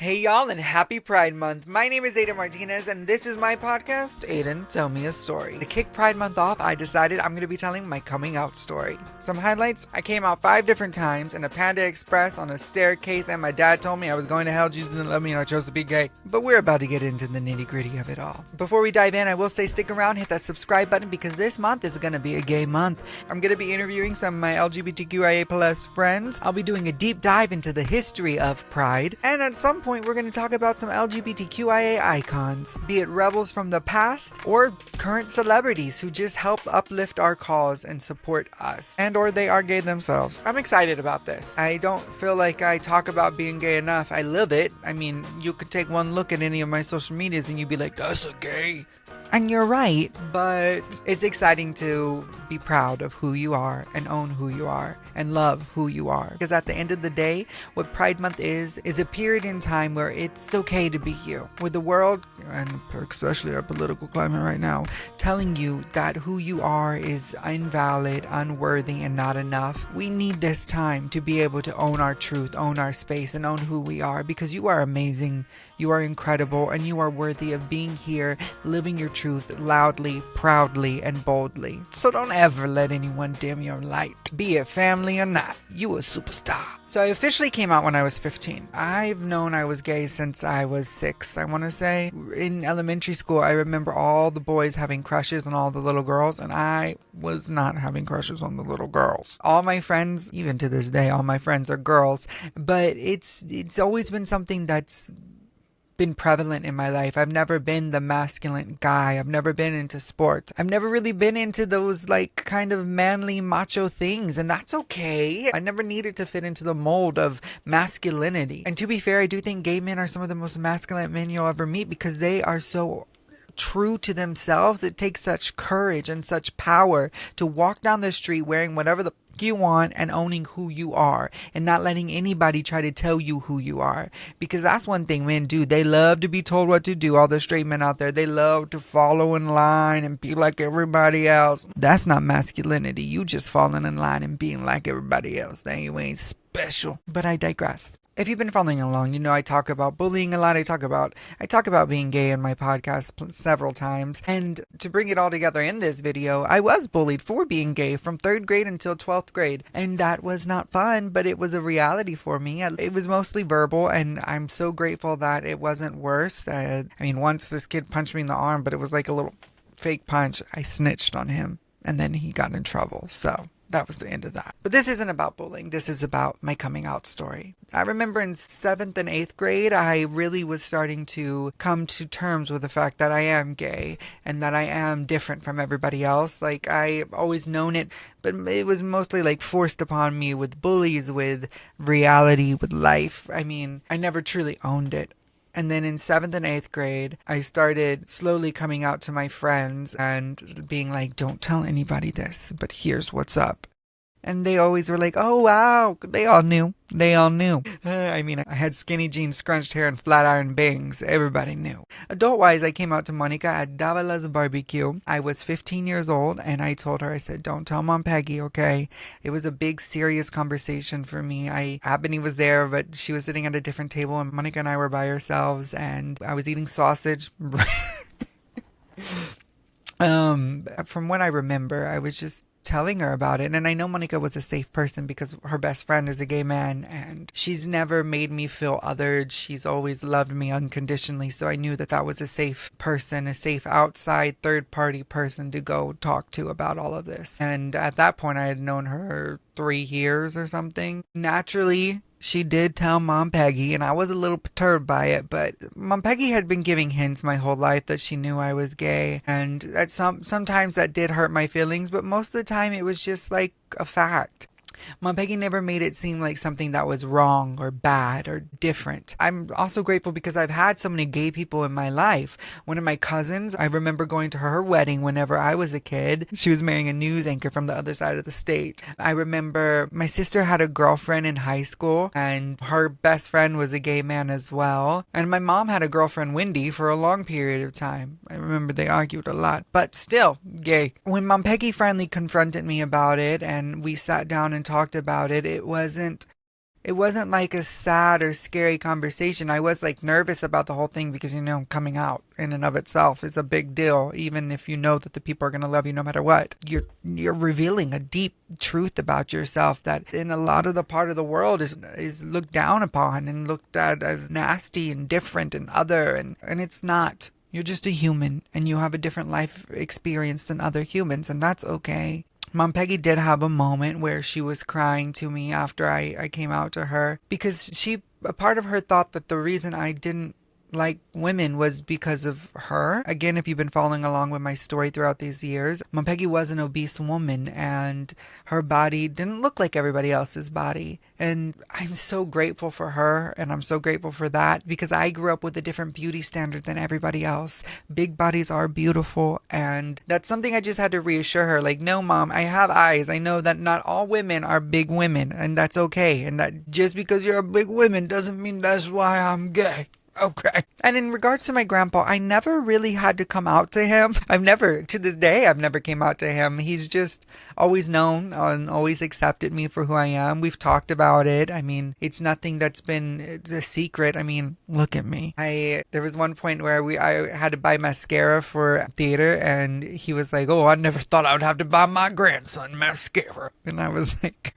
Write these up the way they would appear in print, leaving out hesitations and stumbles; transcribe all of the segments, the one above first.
Hey y'all, and happy Pride Month. My name is Aiden Martinez, and this is my podcast, Aiden Tell Me a Story. To kick Pride Month off, I decided I'm going to be telling my coming out story. Some highlights: I came out 5 different times in a Panda Express on a staircase, and my dad told me I was going to hell, Jesus didn't love me, and I chose to be gay. But we're about to get into the nitty gritty of it all. Before we dive in, I will say stick around, hit that subscribe button, because this month is going to be a gay month. I'm going to be interviewing some of my LGBTQIA plus friends. I'll be doing a deep dive into the history of Pride, and at some point we're going to talk about some LGBTQIA icons, be it rebels from the past or current celebrities who just help uplift our cause and support us, and or they are gay themselves. I'm excited about this. I don't feel like I talk about being gay enough. I live it. I mean, you could take one look at any of my social medias and you'd be like, that's a gay. And you're right, but it's exciting to be proud of who you are and own who you are and love who you are. Because at the end of the day, what Pride Month is a period in time where it's okay to be you. With the world, and especially our political climate right now, telling you that who you are is invalid, unworthy, and not enough, we need this time to be able to own our truth, own our space, and own who we are, because you are amazing, you are incredible, and you are worthy of being here, living your truth loudly, proudly, and boldly. So don't ever let anyone dim your light, be it family or not. You a superstar. So I officially came out when I was 15. I've known I was gay since I was 6, I want to say. In elementary school, I remember all the boys having crushes on all the little girls, and I was not having crushes on the little girls. All my friends, even to this day, all my friends are girls, but it's always been something that's been prevalent in my life. I've never been the masculine guy. I've never been into sports. I've never really been into those like kind of manly macho things, and that's okay. I never needed to fit into the mold of masculinity. And to be fair, I do think gay men are some of the most masculine men you'll ever meet, because they are so true to themselves. It takes such courage and such power to walk down the street wearing whatever the you want and owning who you are, and not letting anybody try to tell you who you are, because that's one thing men do. They love to be told what to do. All the straight men out there, they love to follow in line and be like everybody else. That's not masculinity. You just falling in line and being like everybody else. Then you ain't special. But I digress. If you've been following along, you know I talk about bullying a lot. I talk about being gay in my podcast several times. And to bring it all together in this video, I was bullied for being gay from 3rd grade until 12th grade. And that was not fun, but it was a reality for me. It was mostly verbal, and I'm so grateful that it wasn't worse. I mean, once this kid punched me in the arm, but it was like a little fake punch. I snitched on him, and then he got in trouble. So that was the end of that. But this isn't about bullying. This is about my coming out story. I remember in 7th and 8th grade, I really was starting to come to terms with the fact that I am gay and that I am different from everybody else. Like, I've always known it, but it was mostly like forced upon me with bullies, with reality, with life. I mean, I never truly owned it. And then in 7th and 8th grade, I started slowly coming out to my friends and being like, don't tell anybody this, but here's what's up. And they always were like, oh, wow. They all knew. I mean, I had skinny jeans, scrunched hair, and flat iron bangs. Everybody knew. Adult-wise, I came out to Monica at Davala's barbecue. I was 15 years old, and I told her, I said, don't tell Mom Peggy, okay? It was a big, serious conversation for me. Ebony was there, but she was sitting at a different table, and Monica and I were by ourselves, and I was eating sausage. From what I remember, I was just telling her about it. And I know Monica was a safe person because her best friend is a gay man, and she's never made me feel othered. She's always loved me unconditionally. So I knew that that was a safe person, a safe outside third party person to go talk to about all of this. And at that point, I had known her 3 years or something. Naturally, she did tell Mom Peggy, and I was a little perturbed by it, but Mom Peggy had been giving hints my whole life that she knew I was gay, and sometimes that did hurt my feelings, but most of the time it was just like a fact. Mom Peggy never made it seem like something that was wrong or bad or different. I'm also grateful because I've had so many gay people in my life. One of my cousins, I remember going to her wedding whenever I was a kid. She was marrying a news anchor from the other side of the state. I remember my sister had a girlfriend in high school, and her best friend was a gay man as well. And my mom had a girlfriend, Wendy, for a long period of time. I remember they argued a lot, but still gay. When Mom Peggy finally confronted me about it and we sat down and talked about it, it wasn't It wasn't like a sad or scary conversation. I was like nervous about the whole thing because, coming out in and of itself is a big deal. Even if you know that the people are going to love you no matter what, you're revealing a deep truth about yourself that in a lot of the part of the world is looked down upon and looked at as nasty and different and other, and it's not. You're just a human and you have a different life experience than other humans, and that's okay. Mom Peggy did have a moment where she was crying to me after I came out to her because a part of her thought that the reason I didn't like women was because of her. Again, if you've been following along with my story throughout these years, Mom Peggy was an obese woman and her body didn't look like everybody else's body. And I'm so grateful for her and I'm so grateful for that because I grew up with a different beauty standard than everybody else. Big bodies are beautiful, and that's something I just had to reassure her. Like, no, Mom, I have eyes. I know that not all women are big women, and that's okay. And that just because you're a big woman doesn't mean that's why I'm gay. Okay. And in regards to my grandpa, I never really had to come out to him. To this day, I've never came out to him. He's just always known and always accepted me for who I am. We've talked about it. I mean, it's nothing it's a secret. I mean, look at me. There was one point where I had to buy mascara for theater, and he was like, "Oh, I never thought I would have to buy my grandson mascara." And I was like,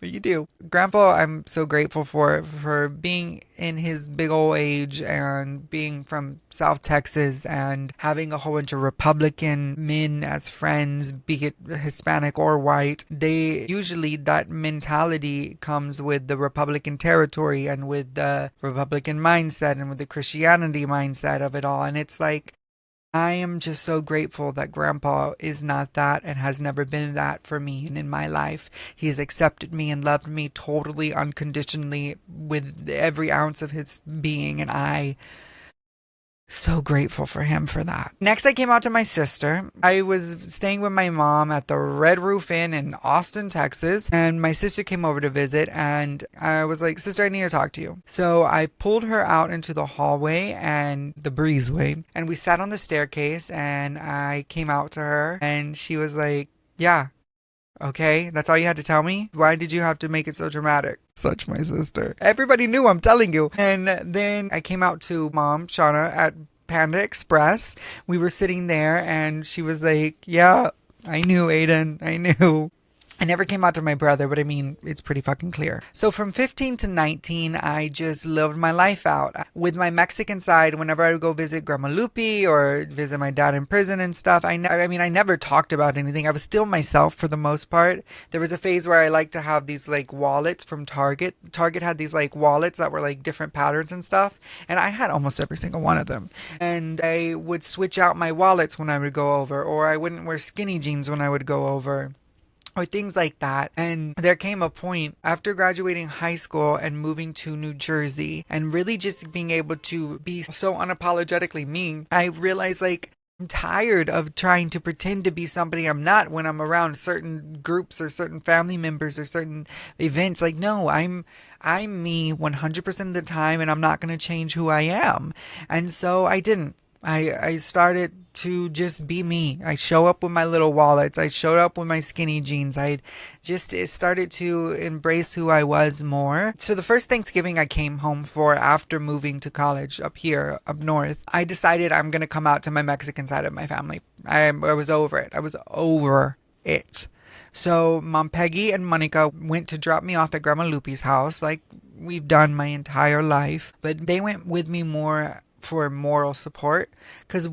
but you do. Grandpa, I'm so grateful for being in his big old age and being from South Texas and having a whole bunch of Republican men as friends, be it Hispanic or white. That mentality comes with the Republican territory and with the Republican mindset and with the Christianity mindset of it all. And it's like, I am just so grateful that Grandpa is not that and has never been that for me and in my life. He has accepted me and loved me totally unconditionally with every ounce of his being, and I so grateful for him for that. Next, I came out to my sister. I was staying with my mom at the Red Roof Inn in Austin, Texas, and my sister came over to visit, and I was like, "Sister, I need to talk to you." So I pulled her out into the hallway and the breezeway, and we sat on the staircase, and I came out to her, and she was like, "Yeah. Okay, that's all you had to tell me? Why did you have to make it so dramatic?" Such my sister. Everybody knew, I'm telling you. And then I came out to Mom, Shauna, at Panda Express. We were sitting there and she was like, "Yeah, I knew, Aiden. I knew." I never came out to my brother, but I mean, it's pretty fucking clear. So from 15 to 19, I just lived my life out. With my Mexican side, whenever I would go visit Grandma Lupe or visit my dad in prison and stuff, I never talked about anything. I was still myself for the most part. There was a phase where I liked to have these like wallets from Target. Target had these like wallets that were like different patterns and stuff. And I had almost every single one of them. And I would switch out my wallets when I would go over, or I wouldn't wear skinny jeans when I would go over, or things like that. And there came a point after graduating high school and moving to New Jersey and really just being able to be so unapologetically me, I realized like, I'm tired of trying to pretend to be somebody I'm not when I'm around certain groups or certain family members or certain events. Like, no, I'm me 100% of the time, and I'm not going to change who I am. And so I didn't. I started to just be me. I show up with my little wallets. I showed up with my skinny jeans. I just started to embrace who I was more. So the first Thanksgiving I came home for after moving to college up here, up north, I decided I'm going to come out to my Mexican side of my family. I was over it. I was over it. So Mom Peggy and Monica went to drop me off at Grandma Lupe's house like we've done my entire life. But they went with me more for moral support, because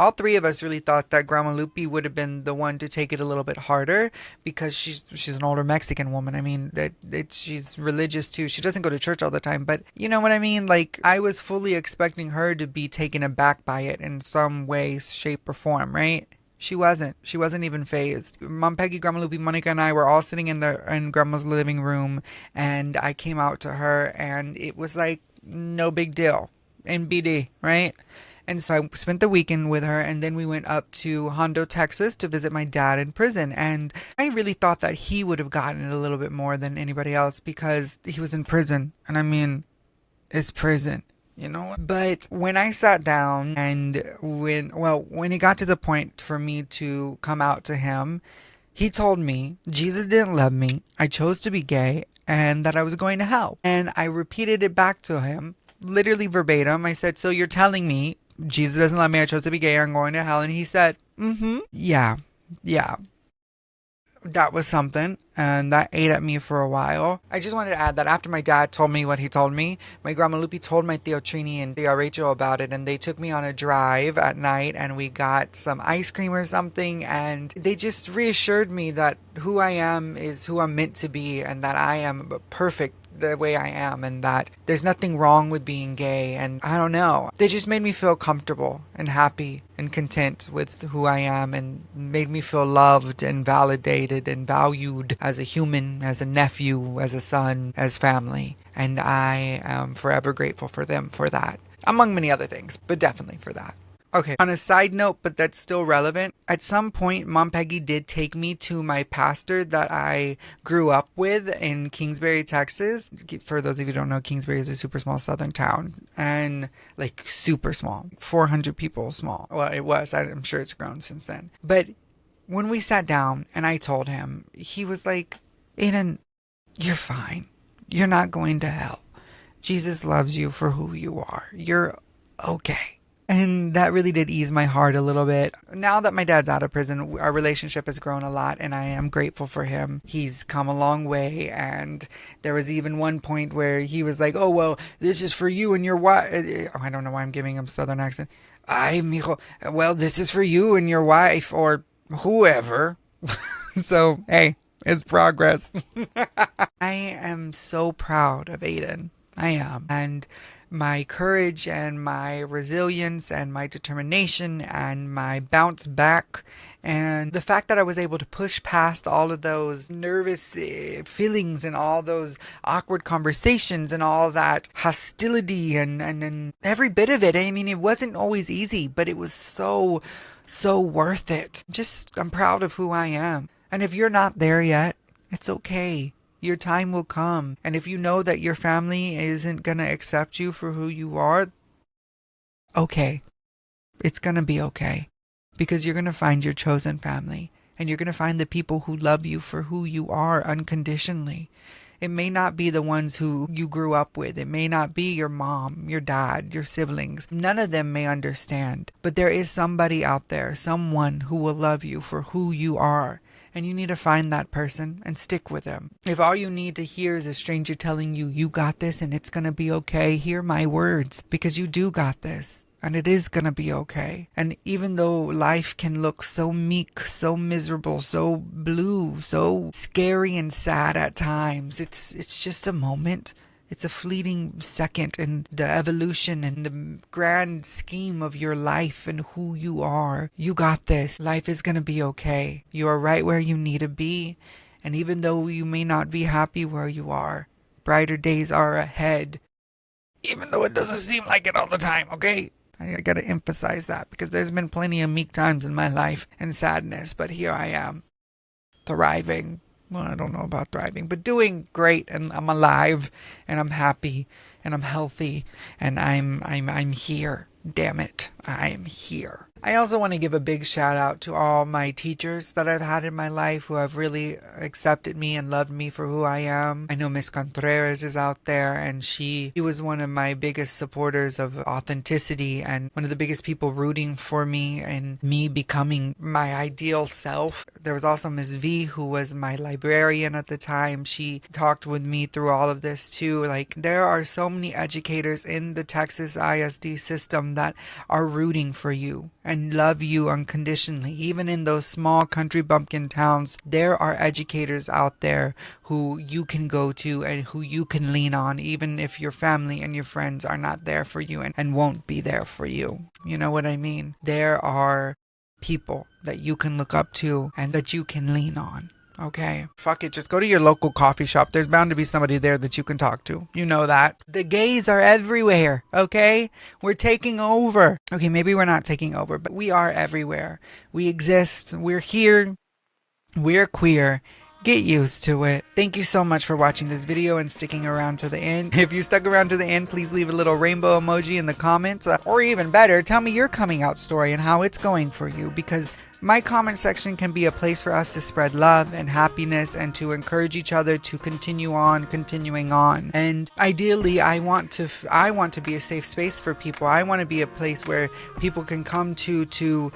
all three of us really thought that Grandma Lupe would have been the one to take it a little bit harder, because she's an older Mexican woman. I mean, she's religious too. She doesn't go to church all the time, but you know what I mean? Like, I was fully expecting her to be taken aback by it in some way, shape, or form, right? She wasn't. She wasn't even phased. Mom Peggy, Grandma Lupe, Monica, and I were all sitting in Grandma's living room, and I came out to her, and it was like no big deal. NBD, right? And so I spent the weekend with her, and then we went up to Hondo, Texas to visit my dad in prison. And I really thought that he would have gotten it a little bit more than anybody else because he was in prison. And I mean, it's prison, you know? But when I sat down and when it got to the point for me to come out to him, he told me Jesus didn't love me. I chose to be gay, and that I was going to hell. And I repeated it back to him, literally verbatim. I said, so you're telling me Jesus doesn't love me, I chose to be gay, I'm going to hell? And he said, yeah, yeah. That was something, and that ate at me for a while. I just wanted to add that after my dad told me what he told me, my grandma Lupi told my Tio Trini and Tia Rachel about it, and they took me on a drive at night, and we got some ice cream or something, and they just reassured me that who I am is who I'm meant to be, and that I am perfect the way I am, and that there's nothing wrong with being gay. And I don't know, they just made me feel comfortable and happy and content with who I am, and made me feel loved and validated and valued as a human, as a nephew, as a son, as family. And I am forever grateful for them for that, among many other things, but definitely for that. Okay, on a side note, but that's still relevant, at some point, Mom Peggy did take me to my pastor that I grew up with in Kingsbury, Texas. For those of you who don't know, Kingsbury is a super small southern town, and like super small, 400 people small. Well, it was. I'm sure it's grown since then. But when we sat down and I told him, he was like, Aiden, you're fine. You're not going to hell. Jesus loves you for who you are. You're okay. And that really did ease my heart a little bit. Now that my dad's out of prison, our relationship has grown a lot, and I am grateful for him. He's come a long way, and there was even one point where he was like, oh, well, this is for you and your wife. I don't know why I'm giving him a southern accent. Ay, mijo, well, this is for you and your wife, or whoever. So, hey, it's progress. I am so proud of Aiden. I am. And my courage and my resilience and my determination and my bounce back, and the fact that I was able to push past all of those nervous feelings and all those awkward conversations and all that hostility and every bit of it. I mean, it wasn't always easy, but it was so worth it. I'm proud of who I am. And if you're not there yet, it's okay. Your time will come. And if you know that your family isn't going to accept you for who you are, okay. It's going to be okay. Because you're going to find your chosen family. And you're going to find the people who love you for who you are unconditionally. It may not be the ones who you grew up with. It may not be your mom, your dad, your siblings. None of them may understand. But there is somebody out there, someone who will love you for who you are. And you need to find that person and stick with them. If all you need to hear is a stranger telling you, you got this and it's going to be okay, hear my words, because you do got this. And it is going to be okay. And even though life can look so meek, so miserable, so blue, so scary and sad at times, it's just a moment. It's a fleeting second in the evolution and the grand scheme of your life and who you are. You got this. Life is going to be okay. You are right where you need to be. And even though you may not be happy where you are, brighter days are ahead. Even though it doesn't seem like it all the time, okay? I got to emphasize that, because there's been plenty of meek times in my life and sadness, but here I am, thriving. Well, I don't know about thriving, but doing great, and I'm alive, and I'm happy, and I'm healthy, and I'm here. Damn it, I am here. I also want to give a big shout out to all my teachers that I've had in my life who have really accepted me and loved me for who I am. I know Miss Contreras is out there, and she was one of my biggest supporters of authenticity and one of the biggest people rooting for me and me becoming my ideal self. There was also Miss V, who was my librarian at the time. She talked with me through all of this too. Like, there are so many educators in the Texas ISD system that are rooting for you and love you unconditionally. Even in those small country bumpkin towns, there are educators out there who you can go to and who you can lean on, even if your family and your friends are not there for you and won't be there for you. You know what I mean? There are people that you can look up to and that you can lean on. Okay, fuck it, just go to your local coffee shop. There's bound to be somebody there that you can talk to. You know that. The gays are everywhere, okay? We're taking over. Okay, maybe we're not taking over, but we are everywhere. We exist. We're here. We're queer. Get used to it. Thank you so much for watching this video and sticking around to the end. If you stuck around to the end, please leave a little rainbow emoji in the comments. Or even better, tell me your coming out story and how it's going for you, because My comment section can be a place for us to spread love and happiness and to encourage each other to continuing on. And ideally, I want to be a safe space for people. I want to be a place where people can come to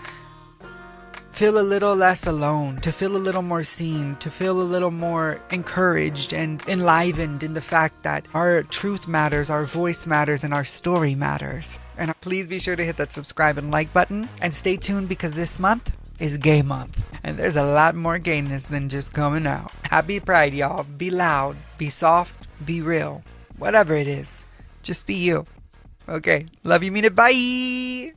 feel a little less alone, to feel a little more seen, to feel a little more encouraged and enlivened in the fact that our truth matters, our voice matters, and our story matters. And please be sure to hit that subscribe and like button, and stay tuned because this month is Gay Month, and there's a lot more gayness than just coming out. Happy Pride, y'all. Be loud, be soft, be real. Whatever it is, just be you. Okay, love you, mean it, bye!